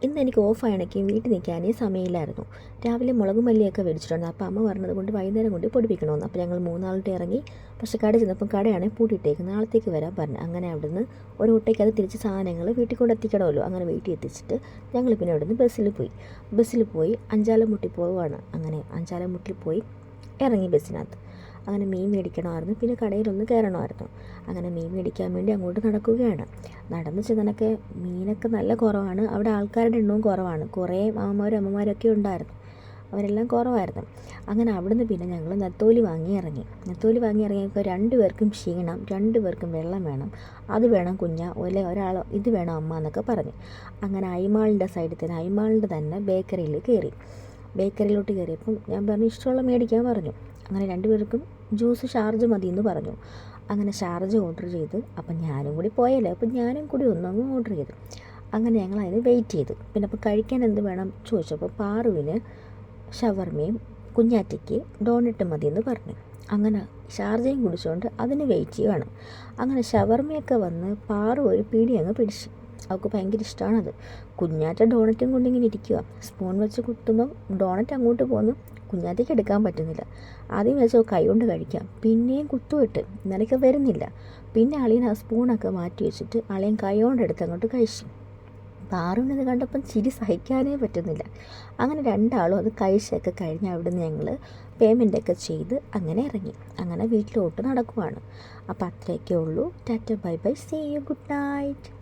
ഇന്ന് എനിക്ക് ഓഫായണയ്ക്ക് വീട്ടിൽ നിൽക്കാനേ സമയമില്ലായിരുന്നു. രാവിലെ മുളകും മല്ലിയൊക്കെ മേടിച്ചിട്ടുണ്ട്. അപ്പോൾ അമ്മ പറഞ്ഞത് കൊണ്ട് വൈകുന്നേരം കൊണ്ട് പൊടിപ്പിക്കണമെന്ന്. അപ്പോൾ ഞങ്ങൾ മൂന്നാളുടെ ഇറങ്ങി. പക്ഷേ കട ചെന്നപ്പം കടയാണെങ്കിൽ പൂട്ടിയിട്ടേക്ക്, നാളത്തേക്ക് വരാൻ പറഞ്ഞു. അങ്ങനെ അവിടുന്ന് ഒരു ഒട്ടയ്ക്കത് തിരിച്ച് സാധനങ്ങൾ വീട്ടിൽ കൊണ്ട് എത്തിക്കണമല്ലോ. അങ്ങനെ വീട്ടിൽ എത്തിച്ചിട്ട് ഞങ്ങൾ പിന്നെ അവിടുന്ന് ബസ്സിൽ പോയി അഞ്ചാലമുട്ടി പോവുകയാണ്. അങ്ങനെ അഞ്ചാലമുട്ടിൽ പോയി ഇറങ്ങി ബസ്സിനകത്ത്. അങ്ങനെ മീൻ മേടിക്കണമായിരുന്നു, പിന്നെ കടയിലൊന്ന് കയറണമായിരുന്നു. അങ്ങനെ മീൻ മേടിക്കാൻ വേണ്ടി അങ്ങോട്ട് നടക്കുകയാണ്. നടന്ന് ചെന്നനൊക്കെ മീനൊക്കെ നല്ല കുറവാണ്, അവിടെ ആൾക്കാരുടെ എണ്ണവും കുറവാണ്. കുറേ മാമന്മാരും അമ്മമാരൊക്കെ ഉണ്ടായിരുന്നു, അവരെല്ലാം കുറവായിരുന്നു. അങ്ങനെ അവിടുന്ന് പിന്നെ ഞങ്ങൾ നെത്തോലി വാങ്ങി ഇറങ്ങിയപ്പോൾ രണ്ടുപേർക്കും ക്ഷീണം, രണ്ടുപേർക്കും വെള്ളം വേണം, അത് വേണം കുഞ്ഞാ, ഒരാൾ ഇത് വേണം അമ്മ എന്നൊക്കെ പറഞ്ഞു. അങ്ങനെ അയ്മാളിൻ്റെ തന്നെ ബേക്കറിയിലോട്ട് കയറിയപ്പം ഞാൻ പറഞ്ഞു ഇഷ്ടമുള്ള മേടിക്കാൻ പറഞ്ഞു. അങ്ങനെ രണ്ടുപേർക്കും ജ്യൂസ് ഷാർജ മതി എന്ന് പറഞ്ഞു. അങ്ങനെ ഷാർജ ഓർഡർ ചെയ്ത്. അപ്പം ഞാനും കൂടി പോയല്ലേ, അപ്പം ഞാനും കൂടി ഒന്നങ്ങ് ഓർഡർ ചെയ്തു. അങ്ങനെ ഞങ്ങൾ അതിന് വെയിറ്റ് ചെയ്ത്. പിന്നെ അപ്പോൾ കഴിക്കാൻ എന്ത് വേണം ചോദിച്ചപ്പോൾ പാറുവിന് ഷവർമയും കുഞ്ഞാറ്റയ്ക്ക് ഡോണറ്റ് മതി എന്ന് പറഞ്ഞു. അങ്ങനെ ഷാർജയും കുടിച്ചുകൊണ്ട് അതിന് വെയിറ്റ് ചെയ്യുകയാണ്. അങ്ങനെ ഷവർമയൊക്കെ വന്ന് പാറു ഒരു പിടി അങ്ങ് പിടിച്ചു. അവൾക്ക് ഭയങ്കര ഇഷ്ടമാണത്. കുഞ്ഞാറ്റ ഡോണറ്റും കൊണ്ടിങ്ങനെ ഇരിക്കുക. സ്പൂൺ വെച്ച് കുത്തുമ്പം ഡോണറ്റ് അങ്ങോട്ട് പോകുന്നു, കുഞ്ഞാറ്റയ്ക്ക് എടുക്കാൻ പറ്റുന്നില്ല. ആദ്യം വെച്ചോ കൈ കൊണ്ട് കഴിക്കാം, പിന്നെയും കുത്തുവിട്ട് നിനക്ക് വരുന്നില്ല. പിന്നെ അളിയൻ ആ സ്പൂണൊക്കെ മാറ്റി വെച്ചിട്ട് അളിയൻ കൈ കൊണ്ട് എടുത്ത് അങ്ങോട്ട് കഴിച്ചു. പാറുവിനത് കണ്ടപ്പം ചിരി സഹിക്കാനേ പറ്റുന്നില്ല. അങ്ങനെ രണ്ടാളും അത് കഴിച്ചൊക്കെ കഴിഞ്ഞ് അവിടുന്ന് ഞങ്ങൾ പേയ്മെൻ്റൊക്കെ ചെയ്ത് അങ്ങനെ ഇറങ്ങി. അങ്ങനെ വീട്ടിലോട്ട് നടക്കുവാണ്. അപ്പോൾ അത്രയൊക്കെ ഉള്ളൂ. Tata bye bye, see you, good night.